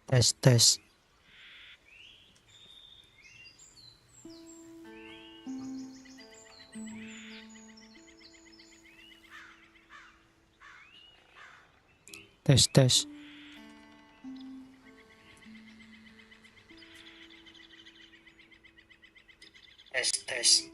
Tes tes. Tes tes. Tes tes.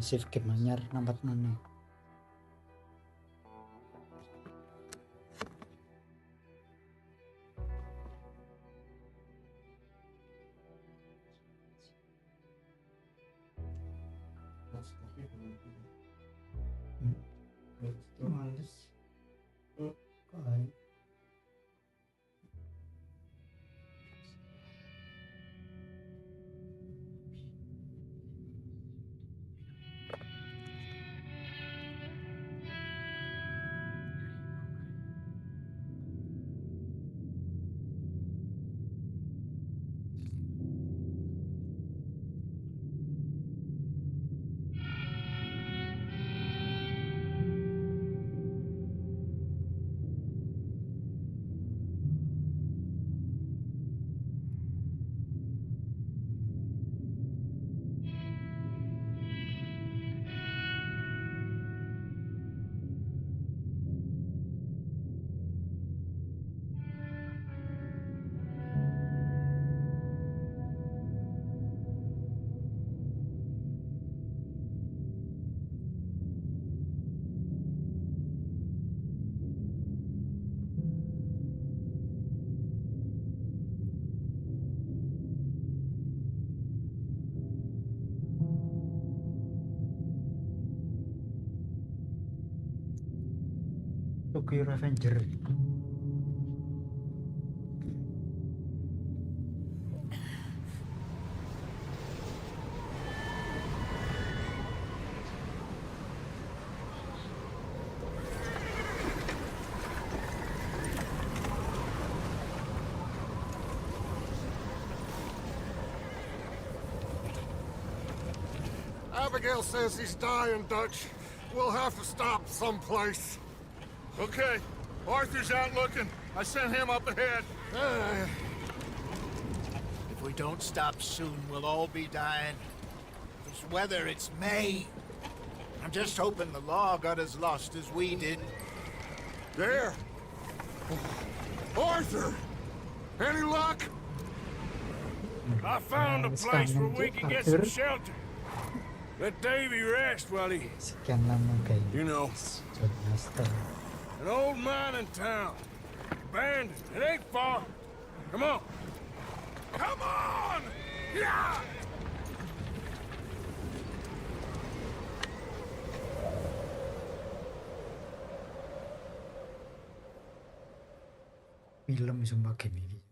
Save game anyar nampak mana? Males. Tokyo Revenger. Abigail says he's dying, Dutch. We'll have to stop someplace. Okay. Arthur's out looking. I sent him up ahead. If we don't stop soon, we'll all be dying. This weather, it's May. I'm just hoping the law got as lost as we did. There. Arthur! Any luck? I found a place where we can get some shelter. Let Davy rest while he... Sekian lama guys. You know, Master. an old mining town. Abandoned. It ain't far. Come on. Come on! Yeah! Film sumpah game ini.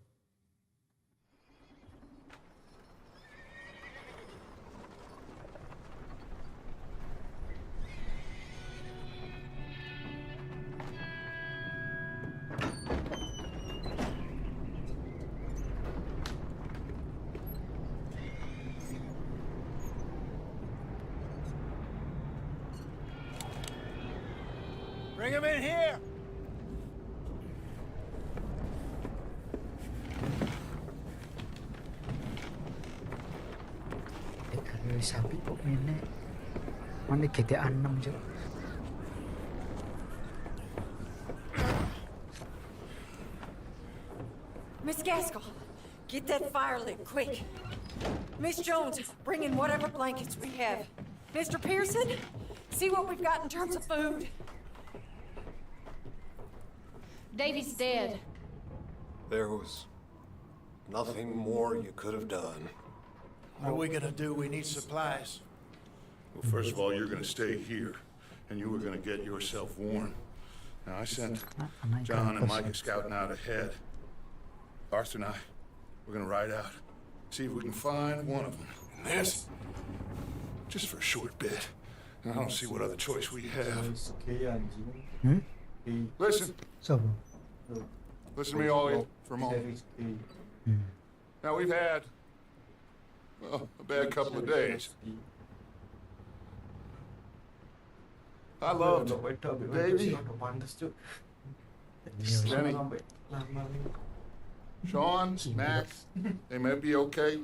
Bring him in here! Sapi kok ini. Mana GTA 6 Cuk. Miss Gaskell, get that fire lit, quick. Miss Jones, bring in whatever blankets we have. Mr. Pearson, see what we've got in terms of food. Davy's dead. There was nothing more you could have done. What are we gonna do? We need supplies. Well, first of all, you're gonna stay here, and you were gonna get yourself warm. Now, I sent John and Micah scouting out ahead. Arthur and I, we're gonna ride out, see if we can find one of them. And this, just for a short bit. And I don't see what other choice we have. Listen, Sopo? listen to me all of you for a moment. Now, we've had, well, a bad couple of days. I loved Davey, Jenny, Sean, Max. They may be okay.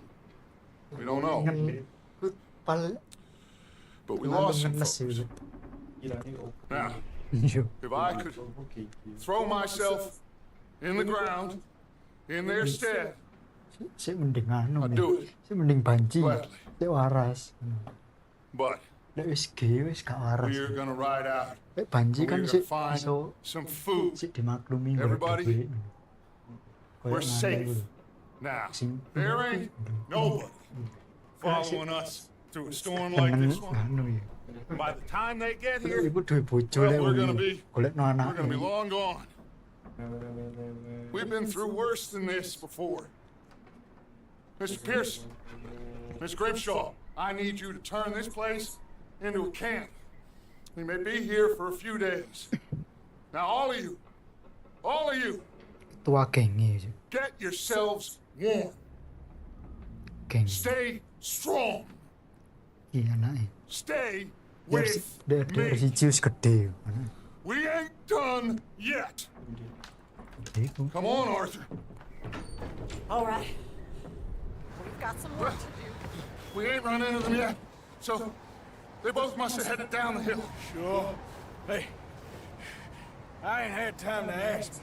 We don't know. Pal. But we lost some Ngenes folks. sih. Now, Iya. if I could throw myself in the ground in their stead, Sik mending anu I'd nih. do it. Sik mending banci. Gladly. Sik waras. But Nek wis ge wis gak waras. we're gonna ride out. Nek banci We're kan gonna sik find iso some food. sik dimaklumi. Everybody, Koyo We're nganu safe lho. now. Sing- There ain't nobody following us through a storm like Temen this one. anu ya. By the time they get Lek here, iku duwe bojo well, lek we're gonna wingi. be- Golekno we're anake. gonna be long gone. We've been through worse than this before. Mr. Pearson, Miss Grimshaw, I need you to turn this place into a camp. We may be here for a few days. Now, all of you, Tua genge sih. get yourselves warm. Geng. Stay strong. Iya anake. Stay Dari with me. siji wis gede. We ain't done yet. Gede iku. Come on, Arthur. All right. We've got some work to do. We ain't run into them yet. So, they both must have headed down the hill. Sure. Hey, I ain't had time to ask.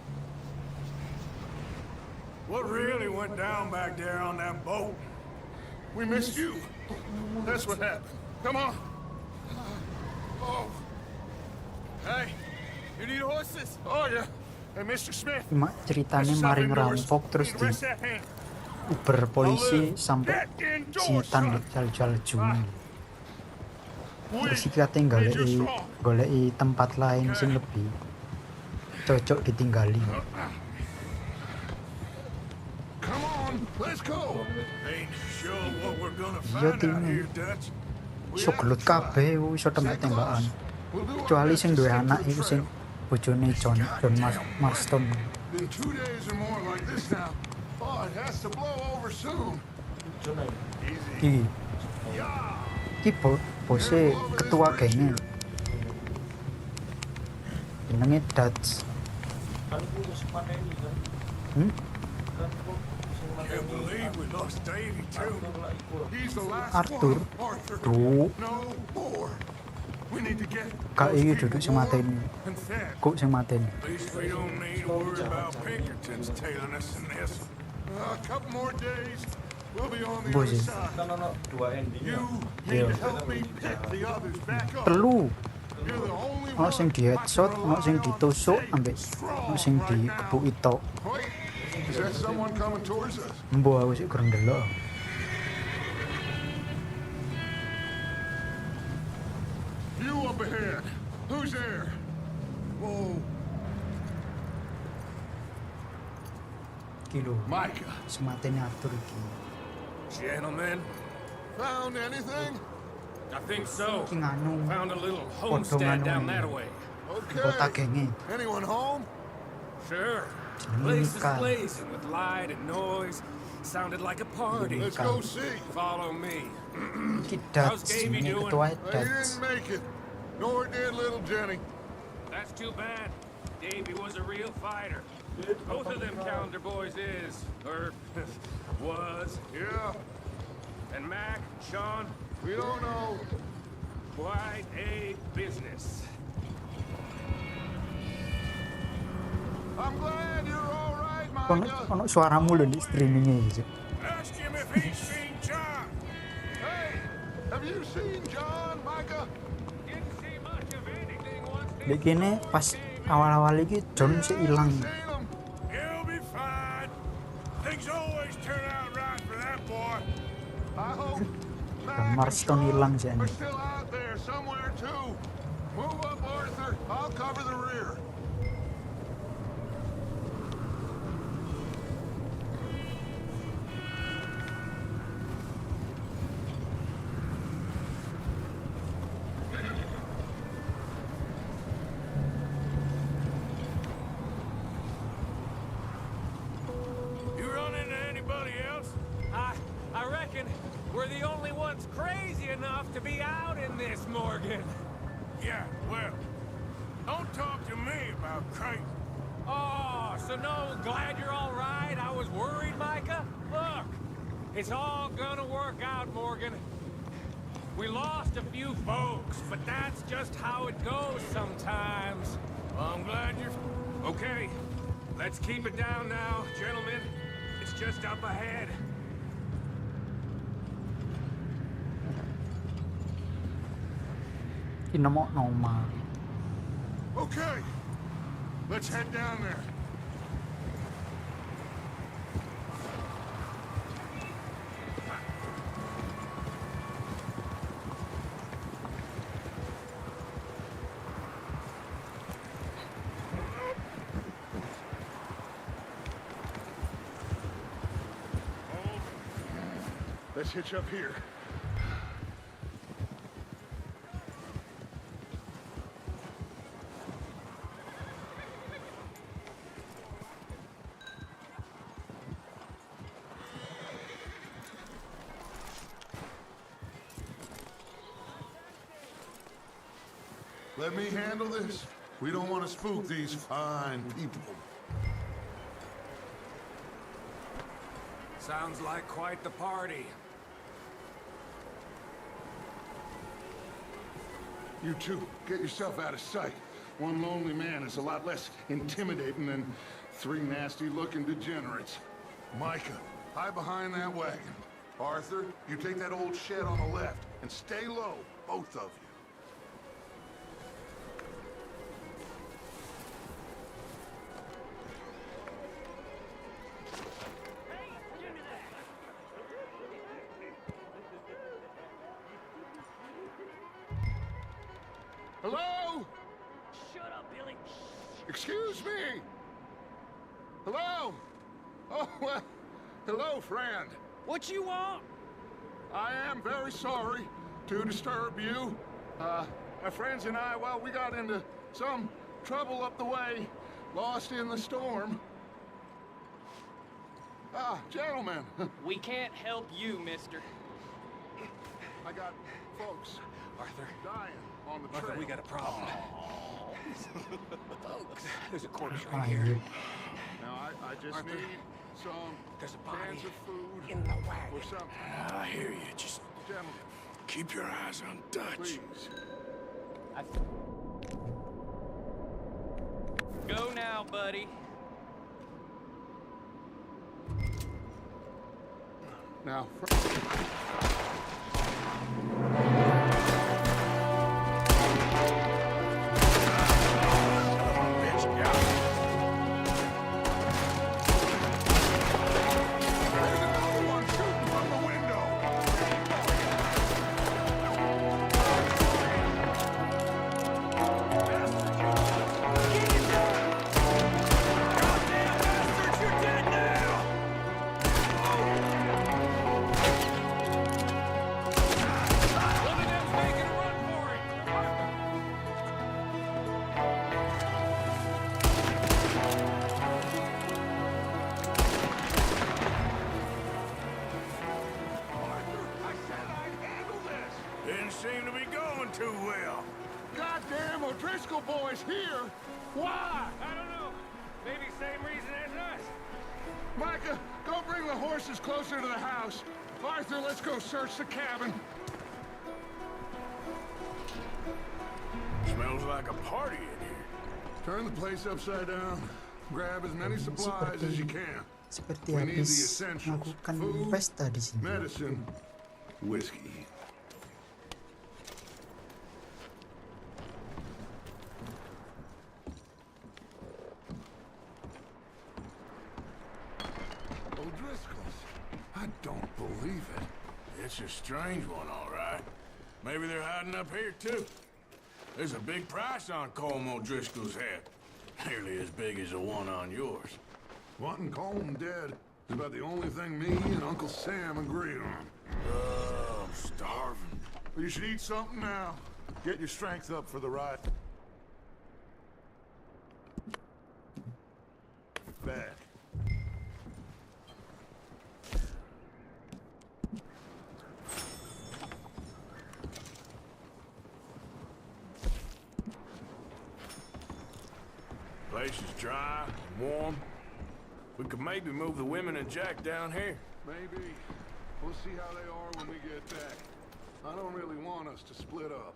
What really went down back there on that boat? We missed you. That's what happened. Come on. Oh, Hey, you need horses? oh yeah. Hey, Mr. Smith. Cuma ceritanya mari ngerampok terus di Rest that hand. Uber polisi sampai Get indoors, sitan son. jual-jual jumi. We Terus kita goleki tempat lain sing lebih cocok ditinggali. Come on, let's go. Ain't sure what we're gonna Iya find out tim. here, Dutch. Iso gelut kabeh iso tembak-tembakan. We'll do our Kecuali best sing to duwe save anak this iku sing trail. bojone John Marston. Been 2 days or more like this now. Oh, it has to blow over soon. Iki iki bose ketua gengnya. Jenenge Dutch. Can't believe we lost Davy, too. He's the last Arthur. one. Arthur. Duh, No more. We need to get kak those iki people duduk sing mateni. warm and fed. Kok sing mateni. At least we don't need to worry about Pinkertons tailing us in this. A couple more days, we'll be on the Bos other ya. side. You Iya. need to help me pick the others back up. Telu. You're the only Ono one sing di headshot, ono sing ditusuk ambek ono sing dikebuki tok. Wait, is that someone coming towards us? Mbok aku sik kurang delok. You up ahead. Who's there? Whoa, Iki lho, Micah. sematene Arthur iki. Gentlemen, Found anything? I think so. Iki nganu Found a little homestead homestead down down that that way. kota Okay. genge. Anyone home? Sure. Jenenge Place is Mika. blazing with light and noise. Sounded like a party. Let's go see. Follow me. Iki How's Dutch, Davey jenenge doing? ketua He Dutch. didn't make it. Nor did little Jenny. That's too bad. Davey was a real fighter. Both of them calendar boys is, or was. Yeah. And Mac, Sean, We don't know. quite a business. I'm glad you're all right, Ono, Micah. ono suaramu lho di streamingnya gitu. Ask him if he's seen John. Hey, have you seen John, Micah? Didn't see much of anything once Di kene pas awal-awal iki John sih hilang. Seen him? He'll be fine. Things always turn out right for that boy. I hope. Dan Marston hilang sih We're ini. still out there somewhere too. Move up, Arthur. I'll cover the rear. You run into anybody else? I reckon we're the only ones crazy enough to be out in this, Morgan. Yeah, well, don't talk to me about crazy. Oh, so no, glad you're all right. I was worried, Micah. Look, it's all gonna work out, Morgan. We lost a few folks, but that's just how it goes sometimes. Well, I'm glad you're... Okay, let's keep it down now, gentlemen. It's just up ahead. Ini mau normal. Okay, let's head down there. Let's hitch up here. Let me handle this. We don't want to spook these fine people. Sounds like quite the party. You two, get yourself out of sight. One lonely man is a lot less intimidating than three nasty-looking degenerates. Micah, hide behind that wagon. Arthur, you take that old shed on the left and stay low, both of you. Hello? Shut up, Billy. Excuse me? Hello? Oh, well, hello, friend. What you want? I am very sorry to disturb you. My friends and I, well, we got into some trouble up the way, lost in the storm. Ah, gentlemen, We can't help you, mister. I got folks Arthur. dying on the trail. Arthur, we got a problem. Folks. There's a corpse right Anjir. here. Now, I just Arthur, need some there's a body cans of food in the wagon. or something. I hear you. Just Gentlemen, keep your eyes on Dutch. please. Go now, buddy. Now, Bitch, yeah. there's another one shooting from the window. One of them's making a run for it. I said I'd handle this. Didn't seem to be going too well. Goddamn O'Driscoll boys here. Why? I don't know. Maybe same reason as us. Micah, go bring the horses closer to the house. Arthur, let's go search the cabin. Smells like a party in here. Turn the place upside down. Grab as many supplies as you can. Seperti We need the habis essentials. melakukan Food, pesta di sini. medicine, whiskey. O'Driscoll's. I don't believe it. It's a strange one, all right. Maybe they're hiding up here, too. There's a big price on Colm O'Driscoll's head. Nearly as big as the one on yours. Wanting Colm dead is about the only thing me and Uncle Sam agree on. Oh, I'm starving. You should eat something now. Get your strength up for the ride. Back. Place is dry and warm. We could maybe move the women and Jack down here. Maybe. We'll see how they are when we get back. I don't really want us to split up.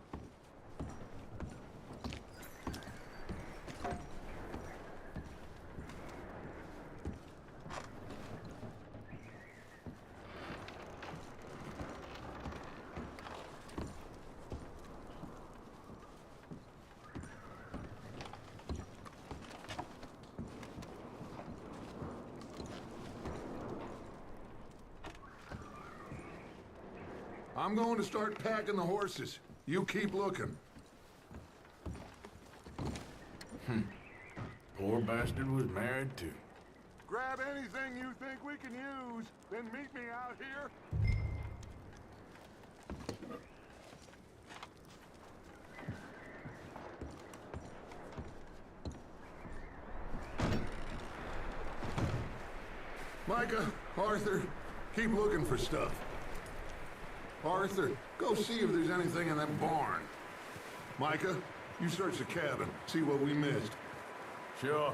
I'm going to start packing the horses. You keep looking. Poor bastard was married, too. Grab anything you think we can use, then meet me out here. Micah, Arthur, keep looking for stuff. Arthur, go see if there's anything in that barn. Micah, you search the cabin, see what we missed. Sure.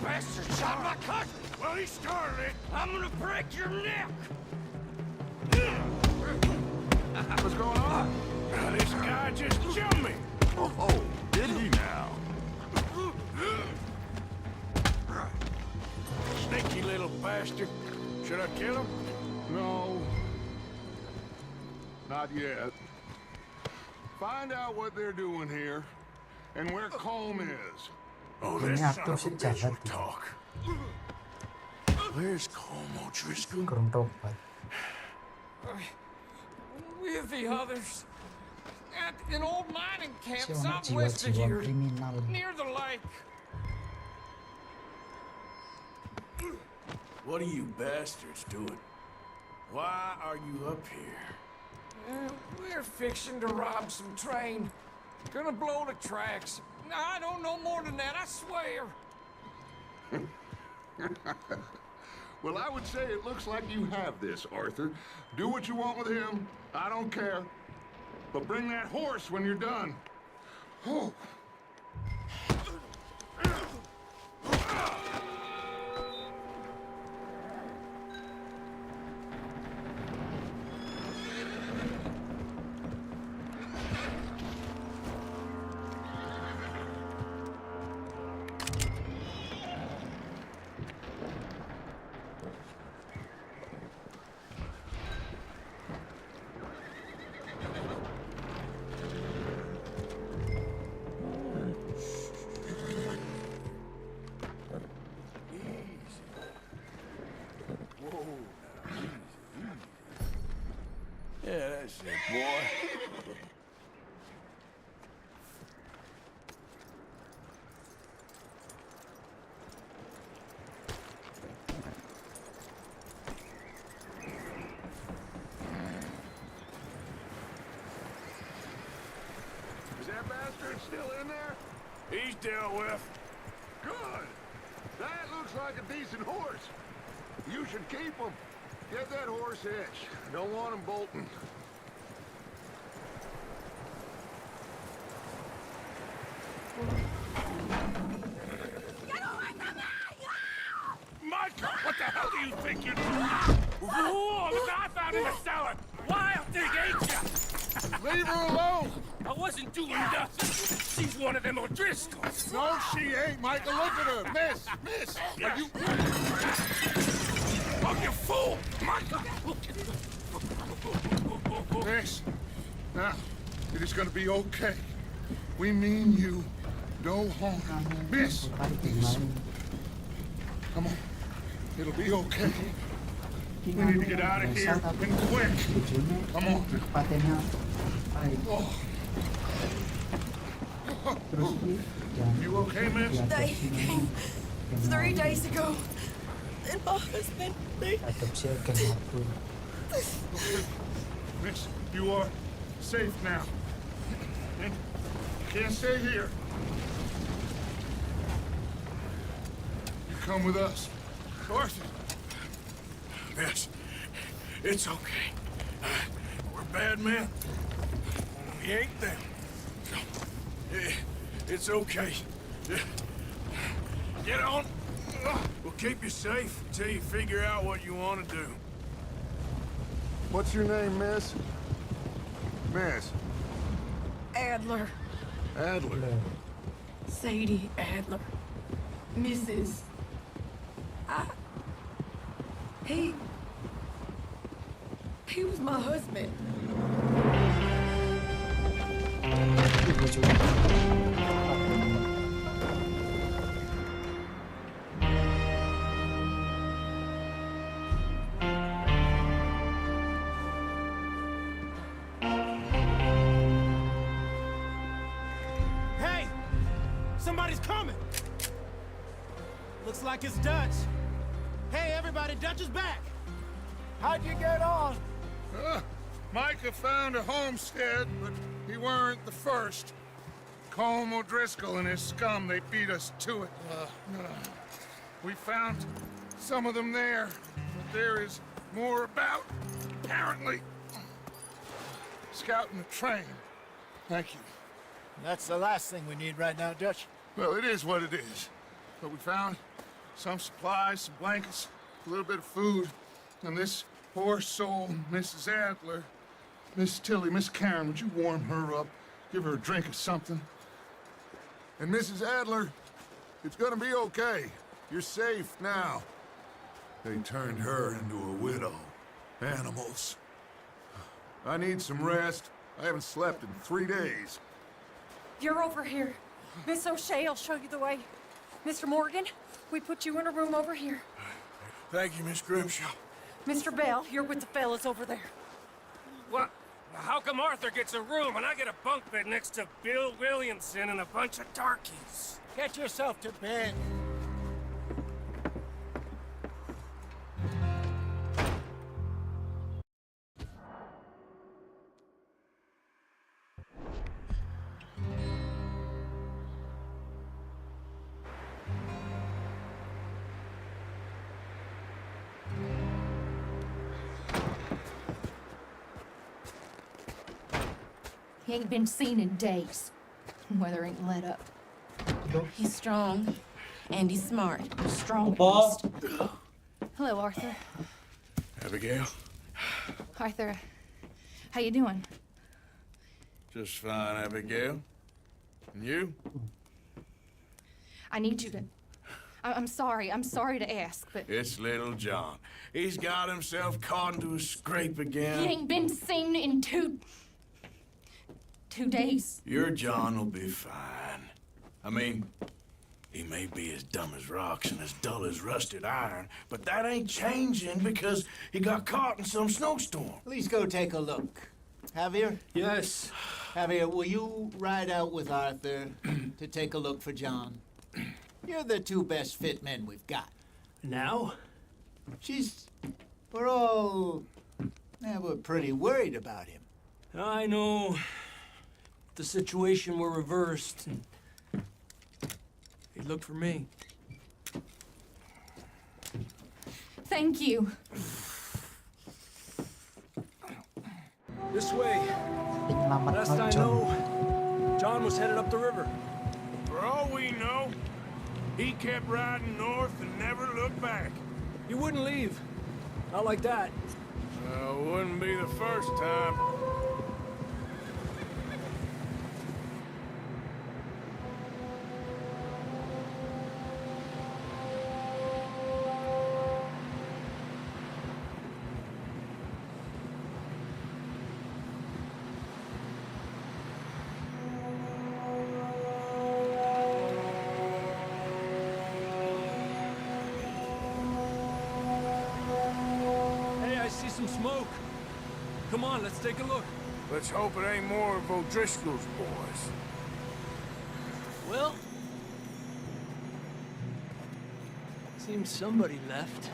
Bastard shot my cousin! Well, he started it! I'm gonna break your neck! What's going on? This guy just jumped me! Oh, did he now? Sneaky little bastard. Should I kill him? No. Not yet. Find out what they're doing here and where Colm is. Oh, Ini this son aktor of a sih bitch jahat will gitu. talk. Where's Colm O'Driscoll? Kurang tobat. With the others. At an old mining camp Si ono southwest of jiwa-jiwa here. kriminal. Near the lake. What are you bastards doing? Why are you up here? We're fixing to rob some train. Gonna blow the tracks. I don't know more than that, I swear. Well, I would say it looks like you have this, Arthur. Do what you want with him. I don't care. But bring that horse when you're done. Oh. Yeah, that's it, boy. Is that bastard still in there? He's dealt with. Good. That looks like a decent horse. You should keep him. Get that horse hitched. Don't want him bolting. Micah, what the hell do you think you're doing? Whoa, look what I found in the cellar. Wild thing, ain't ya? Leave her alone. I wasn't doing nothing. She's one of them O'Driscolls. No, she ain't, Michael. Look at her. Miss, are you... Oh, you fool! Micah! Miss, now, it is gonna be okay. We mean you no harm. Miss, come on. It'll be okay. We need to get out of here, and quick. Come on. Oh. You okay, miss? They came 3 days ago. And my husband, Miss, you are safe now. And you can't stay here. You come with us. Arthur. Miss, it's okay. We're bad men. We ain't them. It's okay. Get on. We'll keep you safe until you figure out what you want to do. What's your name, miss? Miss. Adler. Adler. Sadie Adler. Mrs. He was my husband. Hey! Somebody's coming! Looks like it's Dutch. Hey, everybody, Dutch is back! How'd you get on? Micah found a homestead, but he weren't the first. Colm O'Driscoll and his scum, they beat us to it. We found some of them there, but there is more about, apparently. Scouting the train. Thank you. That's the last thing we need right now, Dutch. Well, it is what it is. But we found some supplies, some blankets, a little bit of food, and this poor soul, Mrs. Adler, Miss Tilly, Miss Karen, would you warm her up? Give her a drink or something? And Mrs. Adler, it's gonna be okay. You're safe now. They turned her into a widow. Animals. I need some rest. I haven't slept in 3 days. You're over here. Miss O'Shea will show you the way. Mr. Morgan, we put you in a room over here. Thank you, Miss Grimshaw. Mr. Bell, you're with the fellas over there. What? How come Arthur gets a room and I get a bunk bed next to Bill Williamson and a bunch of darkies? Get yourself to bed. He ain't been seen in days. Weather ain't let up. He's strong, and he's smart. Strong beast. Hello, Arthur. Abigail? Arthur, how you doing? Just fine, Abigail. And you? I need you to... I'm sorry to ask, but... It's little John. He's got himself caught into a scrape again. He ain't been seen in 2 days. Your John will be fine. I mean, he may be as dumb as rocks and as dull as rusted iron, but that ain't changing because he got caught in some snowstorm. Please go take a look. Javier? Yes. Javier, will you ride out with Arthur to take a look for John? You're the 2 best fit men we've got. Now? We're pretty worried about him. I know. the situation were reversed, and he'd look for me. Thank you. This way. Penyelamat Last I John. know, John was headed up the river. For all we know, he kept riding north and never looked back. He wouldn't leave. Not like that. Wouldn't be the first time. See some smoke. Come on, let's take a look. Let's hope it ain't more of O'Driscoll's boys. Well, seems somebody left.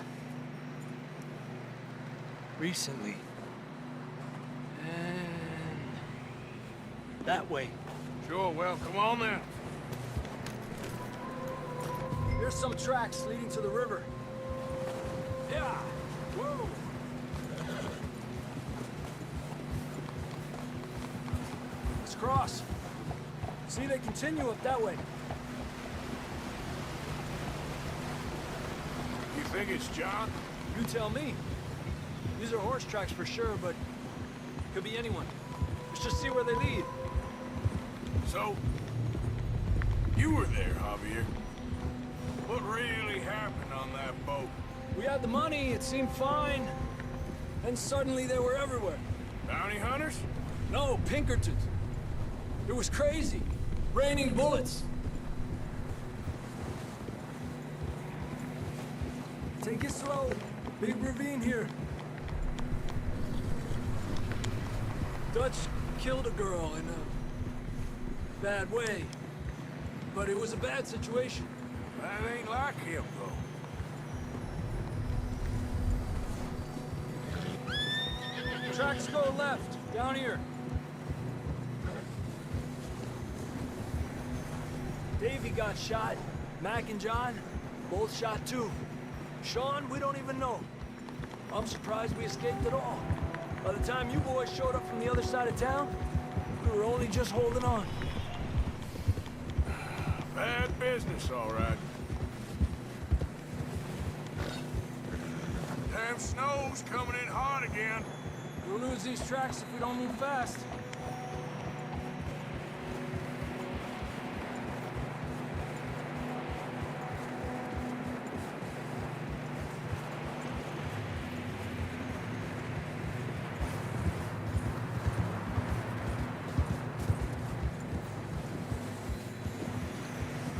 Recently. And that way. Sure, well, come on then. Here's some tracks leading to the river. Yeah. Whoa. Let's cross. See, they continue up that way. You think it's John? You tell me. These are horse tracks for sure, but could be anyone. Let's just see where they lead. So, you were there, Javier. What really happened on that boat? We had the money, it seemed fine. And suddenly they were everywhere. Bounty hunters? No, Pinkertons. It was crazy. Raining bullets. Take it slow. Big ravine here. Dutch killed a girl in a bad way. But it was a bad situation. That ain't like him, though. Tracks go left, down here. Davey got shot. Mac and John, both shot too. Sean, we don't even know. I'm surprised we escaped at all. By the time you boys showed up from the other side of town, we were only just holding on. Bad business, all right. Damn snow's coming in hot again. We'll lose these tracks if we don't move fast.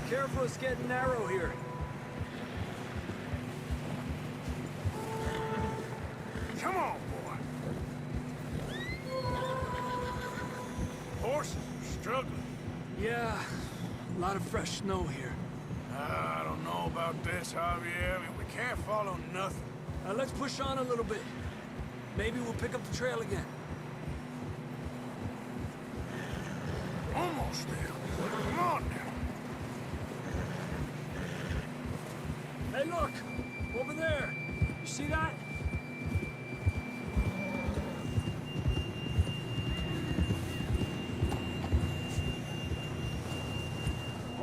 Careful, it's getting narrow here. Come on, boy. Horses are struggling. Yeah, a lot of fresh snow here. I don't know about this, Javier. I mean, we can't follow nothing. Let's push on a little bit. Maybe we'll pick up the trail again. Almost there. Come on now. Hey, look! Over there! You see that?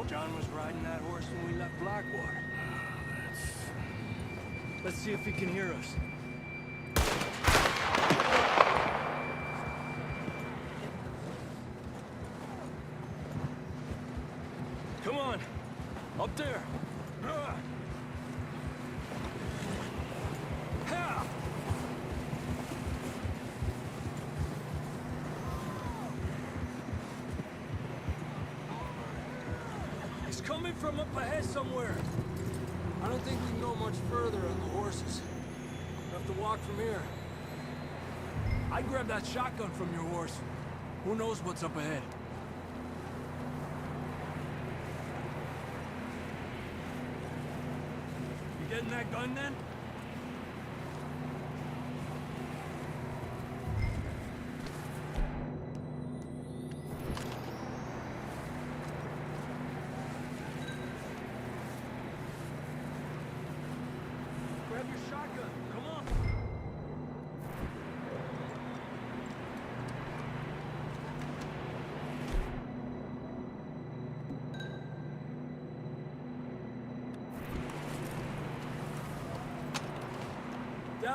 John was riding that horse when we left Blackwater. Let's see if he can hear us. Come on! Up there! He's coming from up ahead somewhere. I don't think we can go much further on the horses. We'll have to walk from here. I'd grab that shotgun from your horse. Who knows what's up ahead? You getting that gun then?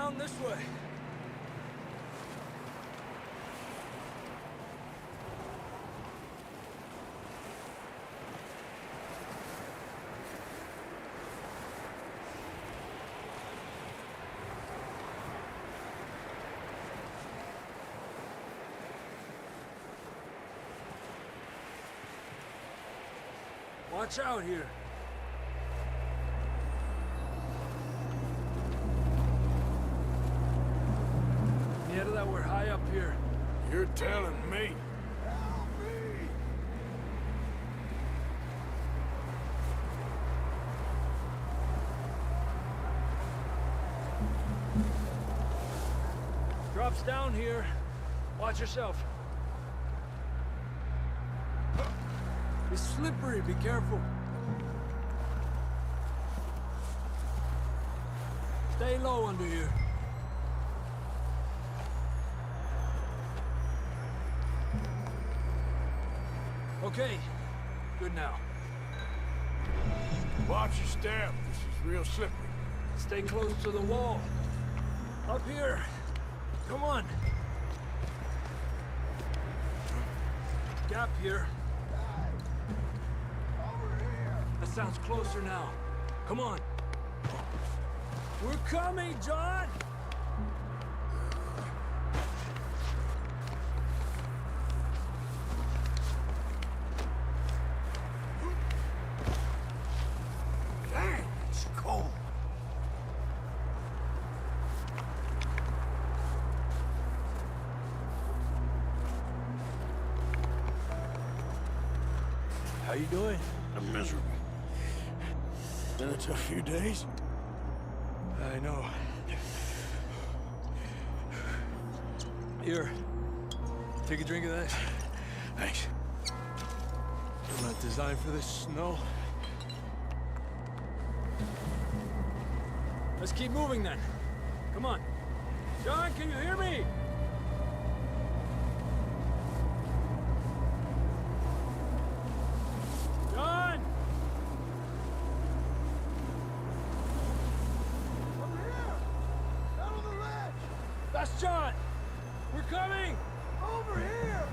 down this way. Watch out here. Yeah, that we're high up here. You're telling me. Drops down here. Watch yourself. It's slippery, be careful. Stay low under here. Okay, good now. Watch your step. This is real slippery. Stay close to the wall. Up here. Come on. Gap here. That sounds closer now. Come on. We're coming, John! Dang, it's cold. How you doing? I'm miserable. Been a tough few days. I know. Here. Take a drink of that. Thanks. I'm not designed for this snow. Let's keep moving then. Come on. John, can you hear me? John! Over here! Down on the ledge! That's John! We're coming! Over here!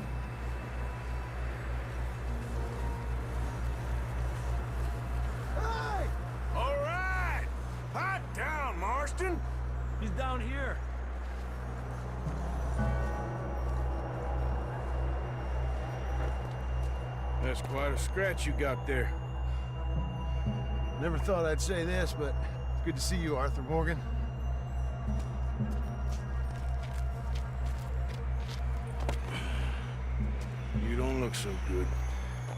Hey! All right! Hot down, Marston! He's down here. That's quite a scratch you got there. Never thought I'd say this, but it's good to see you, Arthur Morgan. You don't look so good.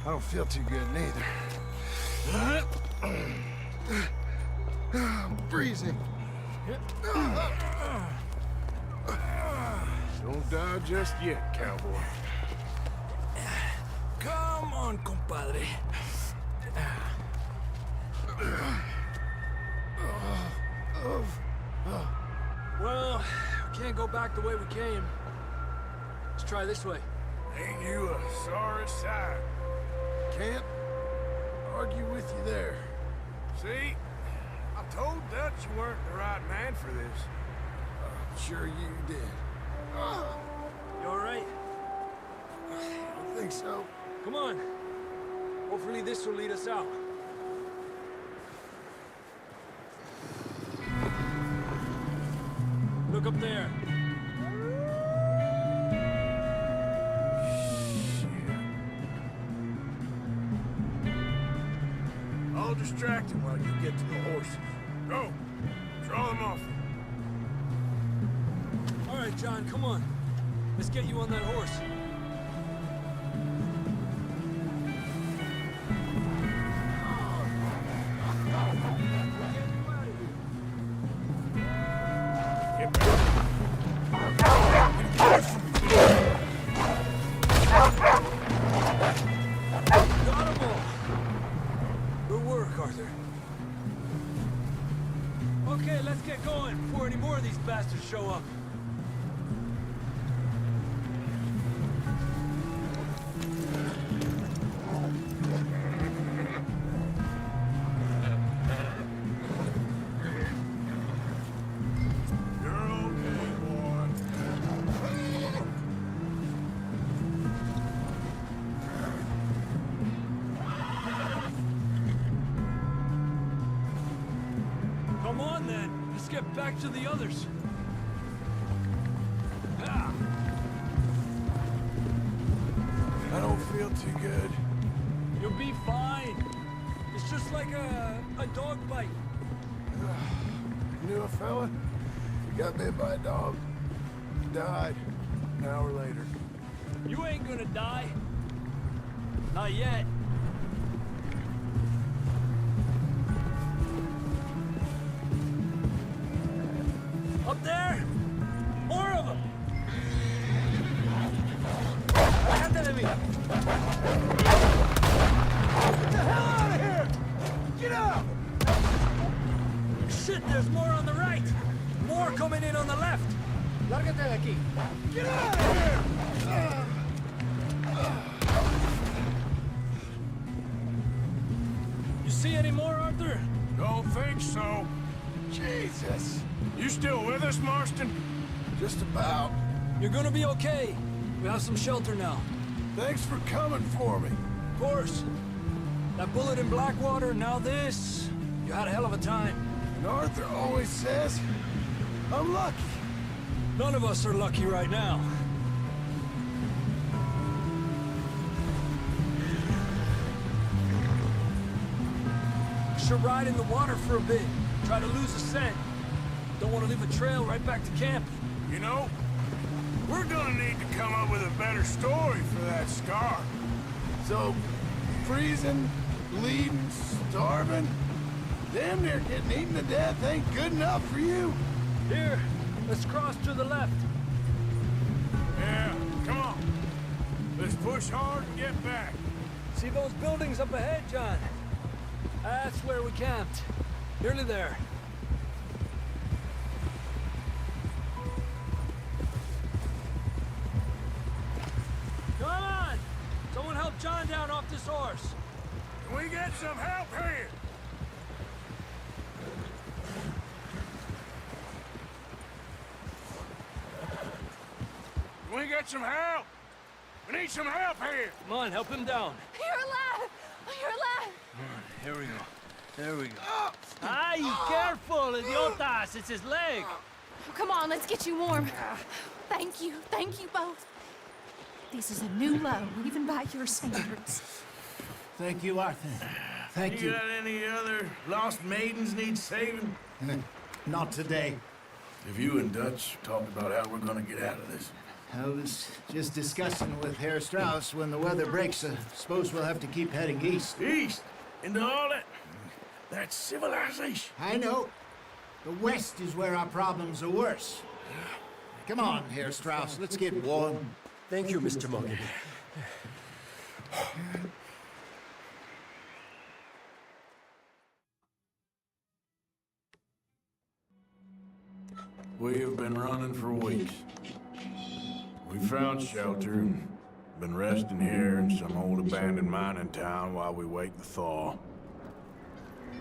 I don't feel too good neither. I'm freezing. Don't die just yet, cowboy. Come on, compadre. Well, we can't go back the way we came. Let's try this way. Ain't you a sorry sight? Can't argue with you there. See? I told Dutch you weren't the right man for this. Sure you did. You all right? I don't think so. Come on. Hopefully this will lead us out. Look up there. I'll distract him while you get to the horses. Go! Draw them off. All right, John, come on. Let's get you on that horse. Get back. Got 'em all. Good work, Arthur. Okay, let's get going before any more of these bastards show up. You're Let's get back to the others. Ah. I don't feel too good. You'll be fine. It's just like a dog bite. Knew a fella? He got bit by a dog. Died an hour later. You ain't gonna die. Not yet. Up there! More of them! Get the hell out of here! Get out! Shit, there's more on the right! More coming in on the left! Lárgate de aquí! Get out of here! You see any more, Arthur? Don't think so. Jesus. You still with us, Marston? Just about. You're gonna be okay. We have some shelter now. Thanks for coming for me. Of course. That bullet in Blackwater, now this. You had a hell of a time. And Arthur always says, I'm lucky. None of us are lucky right now. Should ride in the water for a bit. Try to lose the scent. Don't want to leave a trail right back to camp. You know, we're gonna need to come up with a better story for that scar. So, freezing, bleeding, starving, damn near getting eaten to death ain't good enough for you? Here, let's cross to the left. Yeah, come on. Let's push hard and get back. See those buildings up ahead, John? That's where we camped. Nearly there. Come on! Someone help John down off this horse. Can we get some help here? Can we get some help? We need some help here! Come on, help him down. You're alive! You're alive! Here we go. There we go. Ay, careful, idiotas! It's his leg! Oh, come on, let's get you warm. Thank you both. This is a new low, even by your standards. Thank you, Arthur. Thank you. You got any other lost maidens need saving? Not today. Have you and Dutch talked about how we're gonna get out of this? I was just discussing with Herr Strauss when the weather breaks. Suppose we'll have to keep heading east. East? Into all that? That's civilization. I know. The west is where our problems are worse. Come on, Herr Strauss, let's get warm. Thank you, Mr. Morgan. We have been running for weeks. We found shelter and been resting here in some old abandoned mining town while we wait the thaw.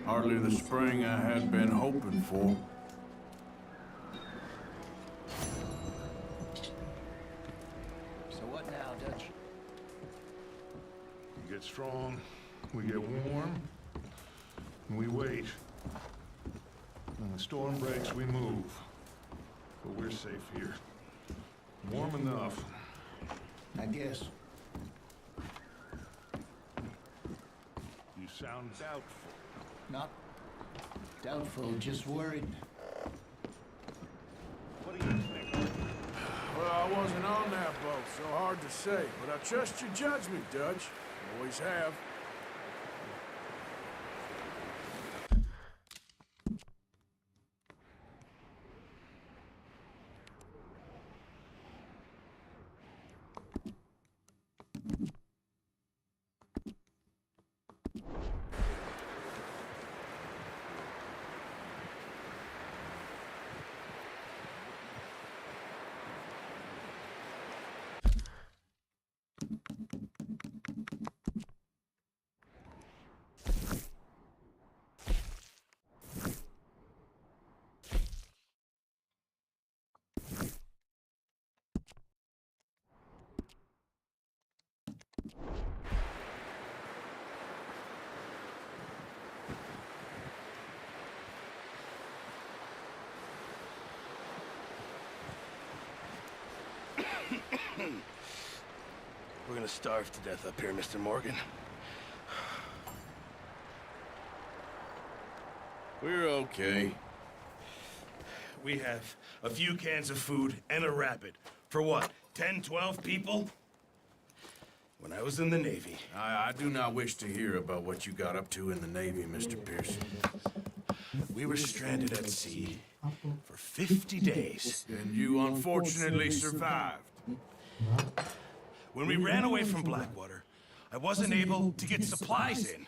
Hardly the spring I had been hoping for. So what now, Dutch? We get strong, we get warm, and we wait. When the storm breaks, we move. But we're safe here. Warm enough. I guess. You sound doubtful. Not doubtful, just worried. What do you think? Well, I wasn't on that boat, so hard to say. But I trust your judgment, Dutch. Always have. We're gonna starve to death up here, Mr. Morgan. We're okay. We have a few cans of food and a rabbit. For what, 10, 12 people? When I was in the Navy... I do not wish to hear about what you got up to in the Navy, Mr. Pearson. We were stranded at sea for 50 days. And you unfortunately survived. When we ran away from Blackwater, I wasn't able to get supplies in.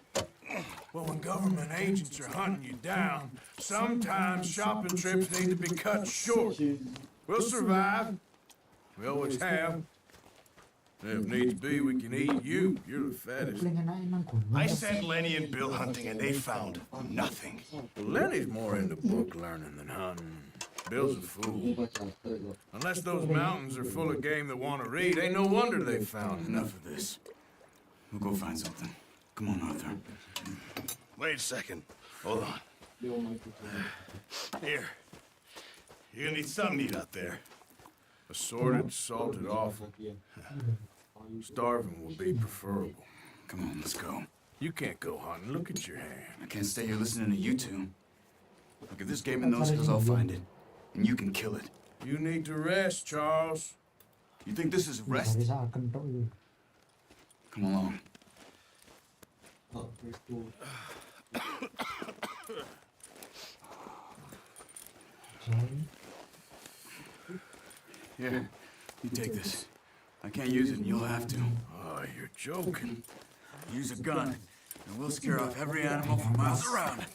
Well, when government agents are hunting you down, sometimes shopping trips need to be cut short. We'll survive. We always have. If needs be, we can eat you. You're the fattest. I sent Lenny and Bill hunting, and they found nothing. Well, Lenny's more into book learning than hunting. Bill's a fool. Unless those mountains are full of game that want to read, ain't no wonder they found Enough of this. We'll go find something. Come on, Arthur. Wait a second. Hold on. Here. You're gonna need something to eat out there. Assorted, salted offal. Starving will be preferable. Come on, let's go. You can't go hunting. Look at your hand. I can't stay here listening to you two. Look, if there's game in those hills, I'll find it. And you can kill it. You need to rest, Charles. You think this is rest? Come along. Here, you take this. I can't use it, and you'll have to. Oh, you're joking. Use a gun, and we'll scare off every animal for miles around.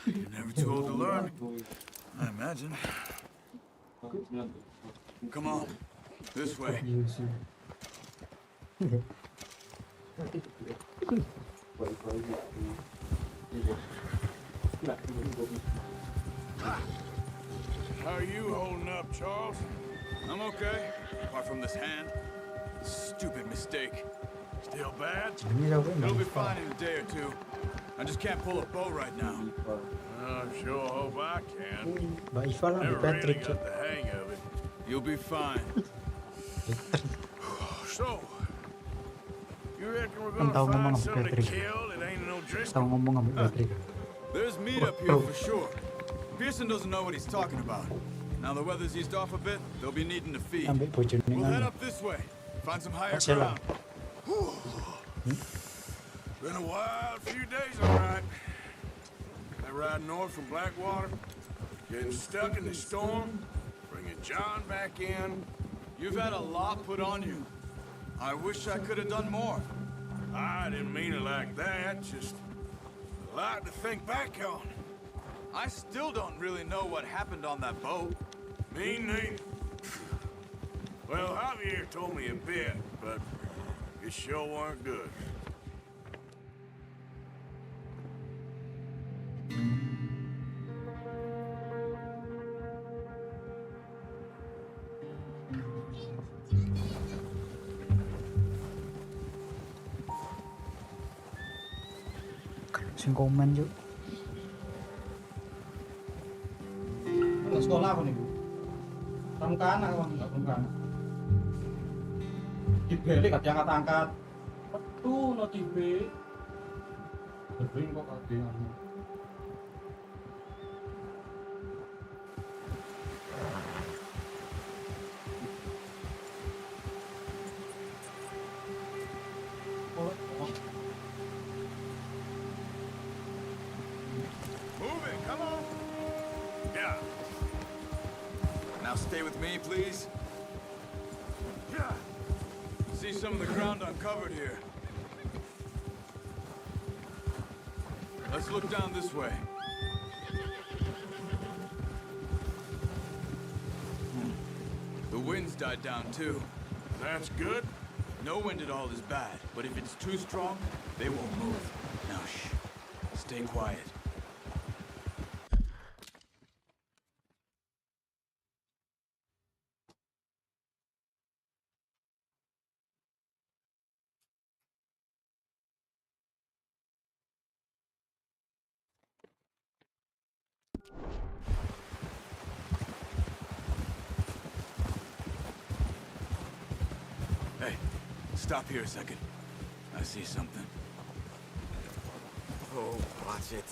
You're never too old to learn, I imagine. Come on, this way. How are you holding up, Charles? I'm okay, apart from this hand. Stupid mistake. Still bad? It'll be fine in a day or two. I just can't pull a bow right now. I sure hope I can. Ivan Never lebih really Patrick, got the hang of it. You'll be fine. So, you reckon we're Kan gonna tahu ngomong find sama something to Patrick. kill that ain't no Tahu Driscoll? ngomong sama Patrick. There's meat up here for sure. Pearson doesn't know what he's talking about. Now the weather's eased off a bit, they'll be needing to feed. Ambil bojone We'll head nganu. up this way. Find some higher Marcella. ground. Been a wild few days, all right. That ride north from Blackwater, getting stuck in the storm, bringing John back in. You've had a lot put on you. I wish I could have done more. I didn't mean it like that, just a lot to think back on. I still don't really know what happened on that boat. Me neither. Well, Javier told me a bit, but it sure weren't good. Sing komen yuk. Ke sekolah apa nih, Bu? Pramuka anak, Bang. Enggak pramuka anak. Dibeli gak diangkat-angkat. Betul, no tibe. Dibeli kok kadang. Move it, come on. Yeah. Now stay with me, please. Yeah. See some of the ground uncovered here. Let's look down this way. The wind's died down too. That's good. No wind at all is bad, but if it's too strong, they won't move. Now shh. Stay quiet. Stop here a second. I see something. Oh, watch it.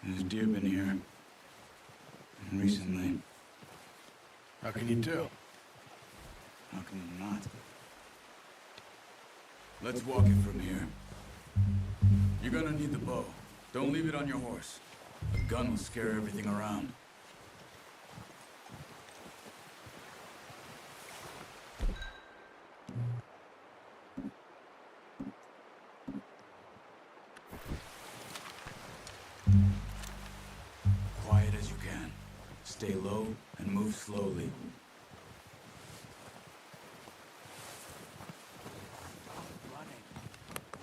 There's deer been here. Recently. How can you tell? How can you not? Let's walk it from here. You're gonna need the bow. Don't leave it on your horse. A gun will scare everything around. Quiet as you can. Stay low and move slowly. Running.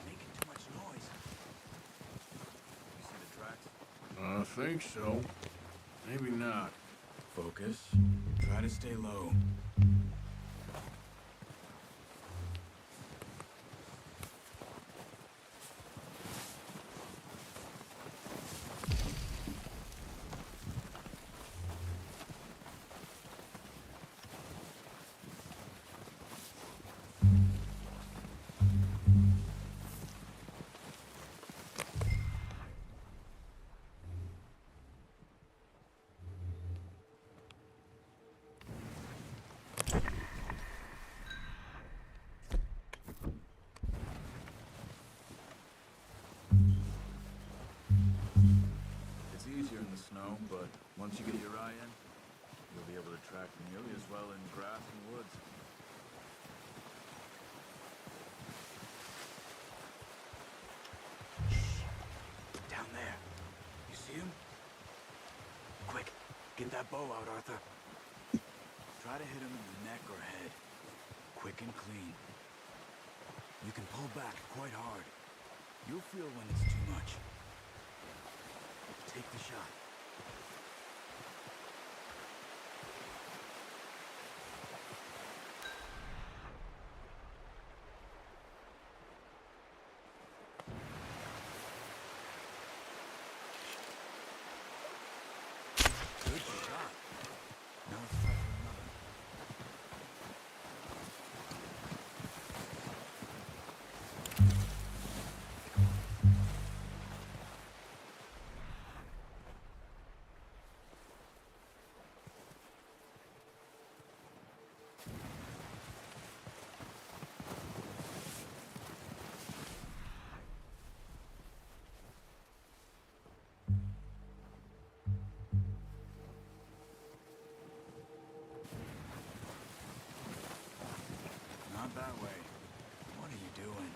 Making too much noise. You see the tracks? I think so. Maybe not. Focus. Try to stay low. It's easier in the snow, but once you get your eye in, you'll be able to track nearly as well in grass and woods. Down there. You see him? Quick, get that bow out, Arthur. Try to hit him in the neck or head. Quick and clean. You can pull back quite hard. You'll feel when it's too much. Take the shot. Good shot. Now it's time for another. Not that way. What are you doing?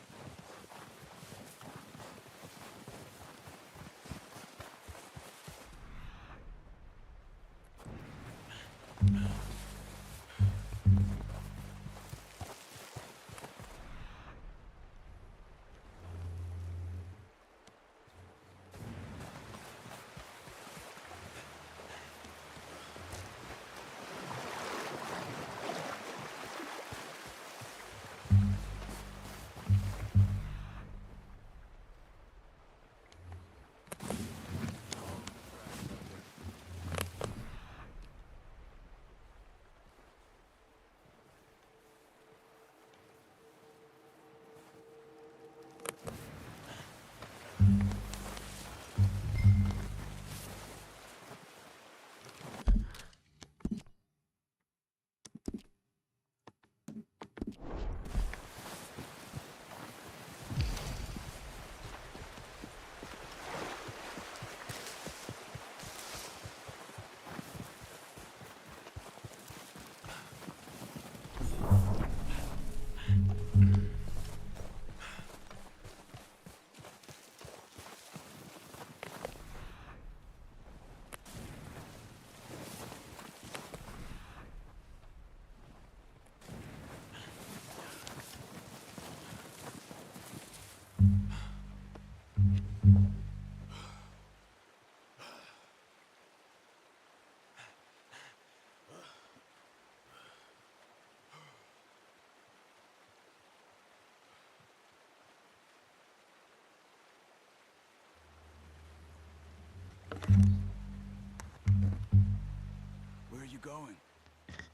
you going?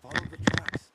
Follow the tracks.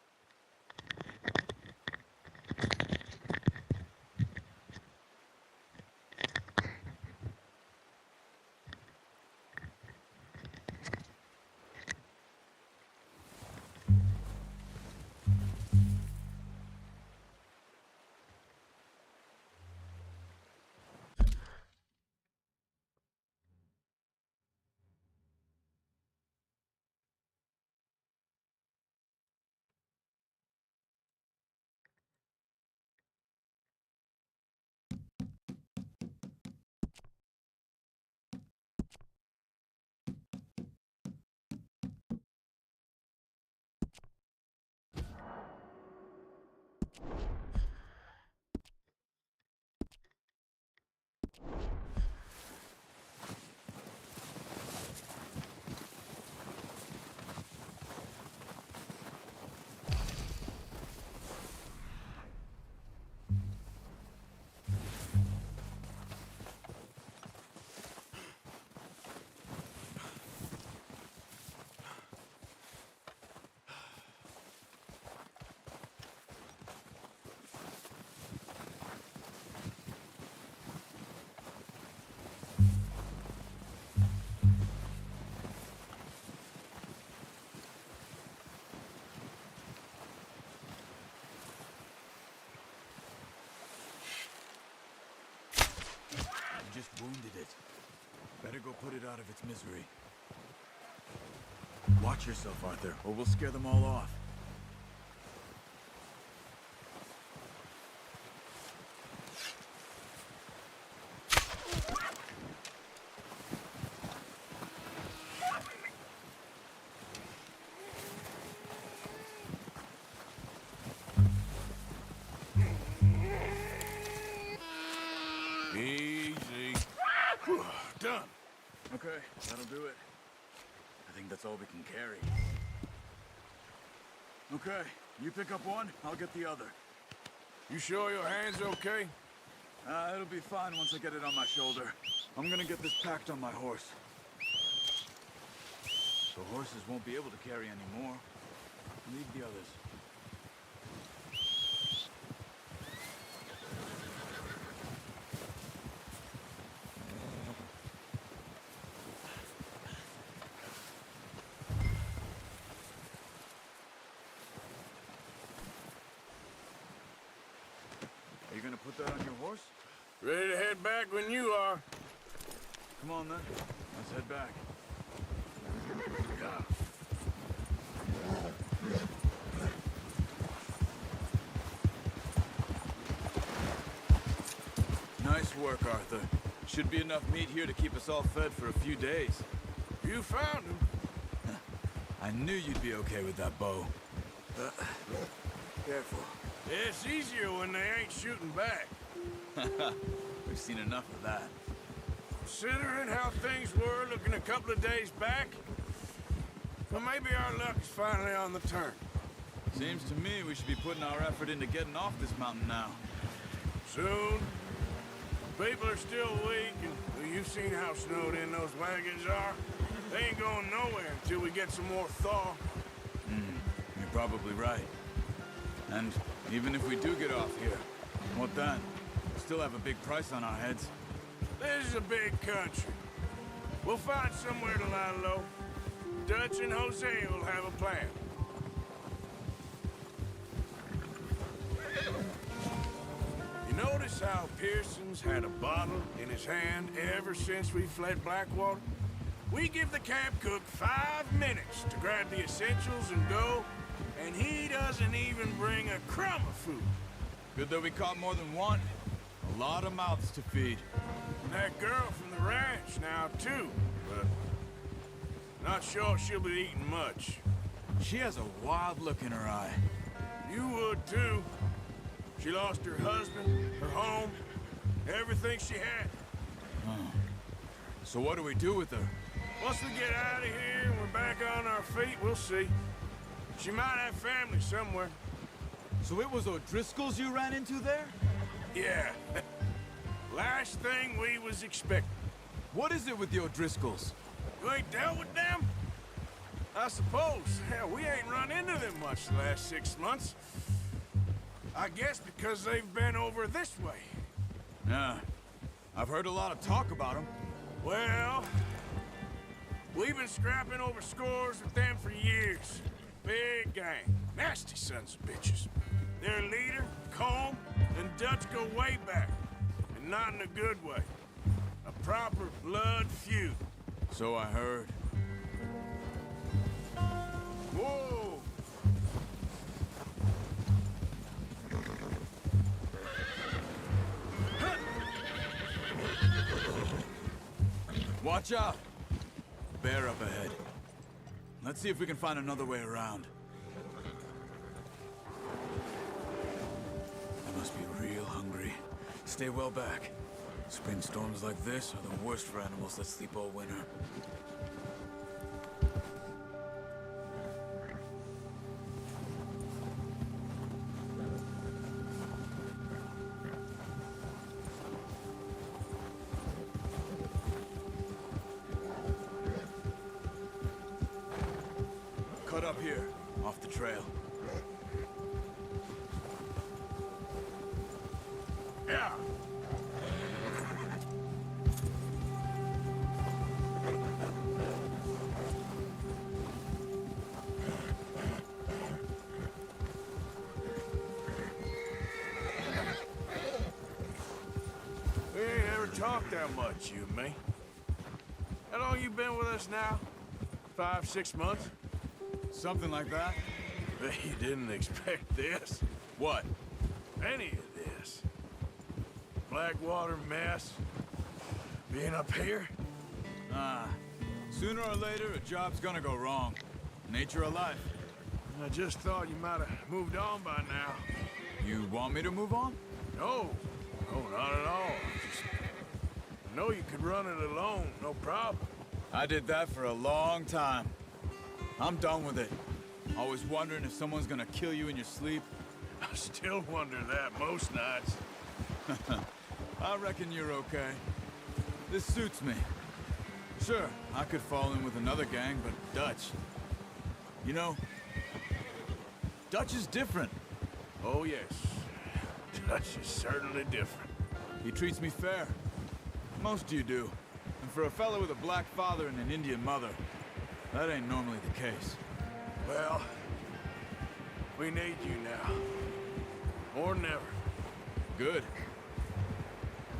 You just wounded it. Better go put it out of its misery. Watch yourself, Arthur, or we'll scare them all off. Easy. Whew, done. Okay, that'll do it. I think that's all we can carry. Okay, you pick up one, I'll get the other. You sure your hand's okay? It'll be fine once I get it on my shoulder. I'm gonna get this packed on my horse. The horses won't be able to carry any more. Leave the others. Are you gonna put that on your horse? Ready to head back when you are. Come on then, let's head back. Nice work, Arthur. Should be enough meat here to keep us all fed for a few days. You found him. I knew you'd be okay with that bow. Careful. It's easier when they ain't shooting back. We've seen enough of that. Considering how things were looking a couple of days back, well, maybe our luck is finally on the turn. Seems to me we should be putting our effort into getting off this mountain now. Soon. People are still weak, and well, you've seen how snowed in those wagons are. They ain't going nowhere until we get some more thaw. You're probably right. And even if we do get off here, what then? We still have a big price on our heads. This is a big country. We'll find somewhere to lie low. Dutch and Jose will have a plan. You notice how Pearson's had a bottle in his hand ever since we fled Blackwater? We give the camp cook 5 minutes to grab the essentials and go, and he doesn't even bring a crumb of food. Good that we caught more than one. A lot of mouths to feed. And that girl from the ranch now, too, but not sure she'll be eating much. She has a wild look in her eye. You would, too. She lost her husband, her home, everything she had. So what do we do with her? Once we get out of here and we're back on our feet, we'll see. She might have family somewhere. So it was O'Driscoll's you ran into there? Yeah. Last thing we was expecting. What is it with the O'Driscolls? You ain't dealt with them? I suppose. Hell, we ain't run into them much the last 6 months. I guess because they've been over this way. Yeah. I've heard a lot of talk about them. Well, we've been scrapping over scores with them for years. Big gang. Nasty sons of bitches. Their leader, Colm, and Dutch go way back. And not in a good way. A proper blood feud. So I heard. Whoa! Watch out! Bear up ahead. Let's see if we can find another way around. I must be real hungry. Stay well back. Spring storms like this are the worst for animals that sleep all winter. Cut up here, off the trail. Yeah. We ain't ever talked that much, you and me. How long you been with us now? 5, 6 months? Something like that. You didn't expect this. What? Any of this. Blackwater mess. Being up here? Sooner or later, a job's gonna go wrong. Nature of life. I just thought you might have moved on by now. You want me to move on? No. No, not at all. I know you could run it alone, no problem. I did that for a long time. I'm done with it. Always wondering if someone's gonna kill you in your sleep. I still wonder that most nights. I reckon you're okay. This suits me. Sure, I could fall in with another gang, but Dutch... You know, Dutch is different. Oh, yes. Dutch is certainly different. He treats me fair. Most of you do. And for a fella with a black father and an Indian mother, that ain't normally the case. Well, we need you now. More than ever. Good.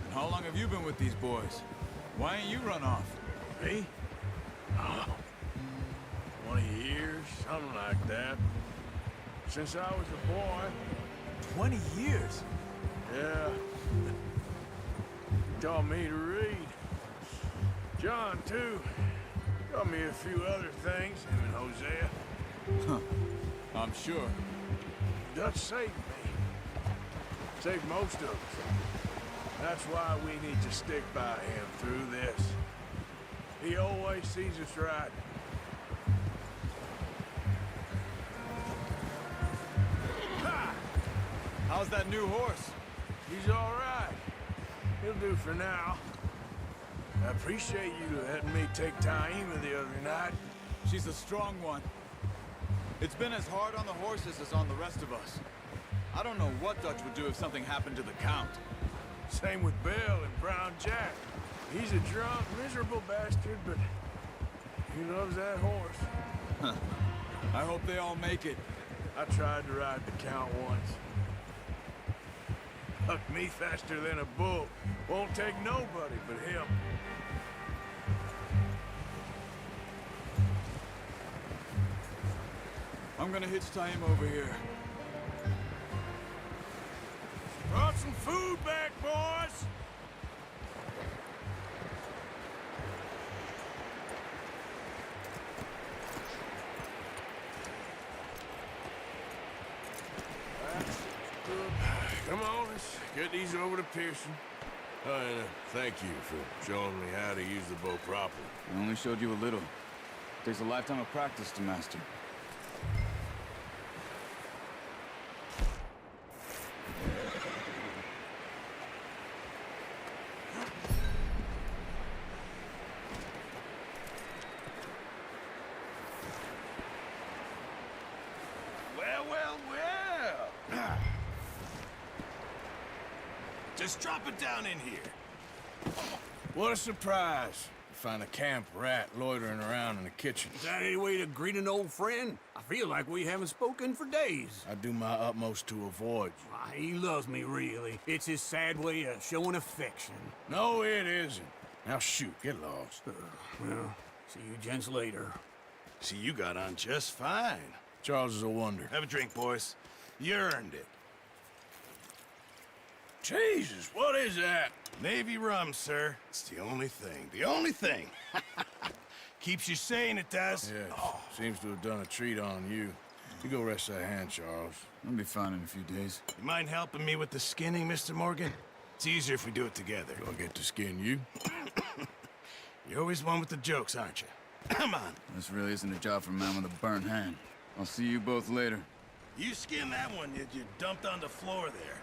And how long have you been with these boys? Why ain't you run off? Me? Oh, 20 years, something like that. Since I was a boy. 20 years? Yeah. Taught me to read. John, too. Taught me a few other things, him and Hosea. Huh. I'm sure. Dutch saved me. Saved most of us. That's why we need to stick by him through this. He always sees us right. Ha! How's that new horse? He's all right. He'll do for now. I appreciate you letting me take Taima the other night. She's a strong one. It's been as hard on the horses as on the rest of us. I don't know what Dutch would do if something happened to the Count. Same with Bill and Brown Jack. He's a drunk, miserable bastard, but he loves that horse. Huh. I hope they all make it. I tried to ride the Count once. Hucked me faster than a bull. Won't take nobody but him. I'm gonna hitch Taima over here. Brought some food back, boys! Come on, let's get these over to Pearson. And thank you for showing me how to use the bow properly. I only showed you a little. Takes a lifetime of practice to master. Just drop it down in here. What a surprise. You find a camp rat loitering around in the kitchen. Is that any way to greet an old friend? I feel like we haven't spoken for days. I do my utmost to avoid you. Why, he loves me, really. It's his sad way of showing affection. No, it isn't. Now shoot, get lost. Well, see you gents later. See, you got on just fine. Charles is a wonder. Have a drink, boys. You earned it. Jesus, what is that? Navy rum, sir. It's the only thing. The only thing. Keeps you sane, it does. Yes, seems to have done a treat on you. You go rest that hand, Charles. I'll be fine in a few days. You mind helping me with the skinning, Mr. Morgan? It's easier if we do it together. Do I get to skin you? You're always one with the jokes, aren't you? Come on. This really isn't a job for a man with a burnt hand. I'll see you both later. You skin that one that you dumped on the floor there.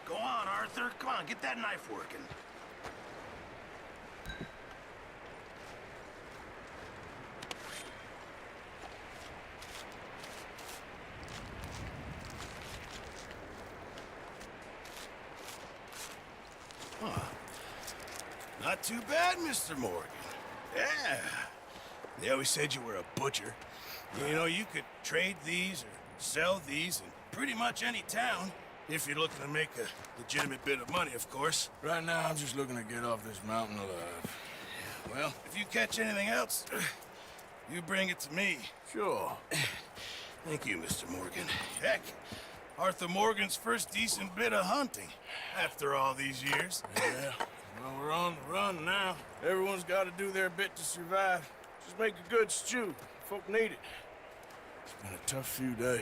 Go on, Arthur. Come on, get that knife working. Huh. Not too bad, Mr. Morgan. Yeah. They always said you were a butcher. You know, you could trade these or sell these in pretty much any town. If you're looking to make a legitimate bit of money, of course. Right now, I'm just looking to get off this mountain alive. Well, if you catch anything else, you bring it to me. Sure. Thank you, Mr. Morgan. Heck, Arthur Morgan's first decent bit of hunting after all these years. Yeah, well, we're on the run now. Everyone's got to do their bit to survive. Just make a good stew. Folk need it. It's been a tough few days.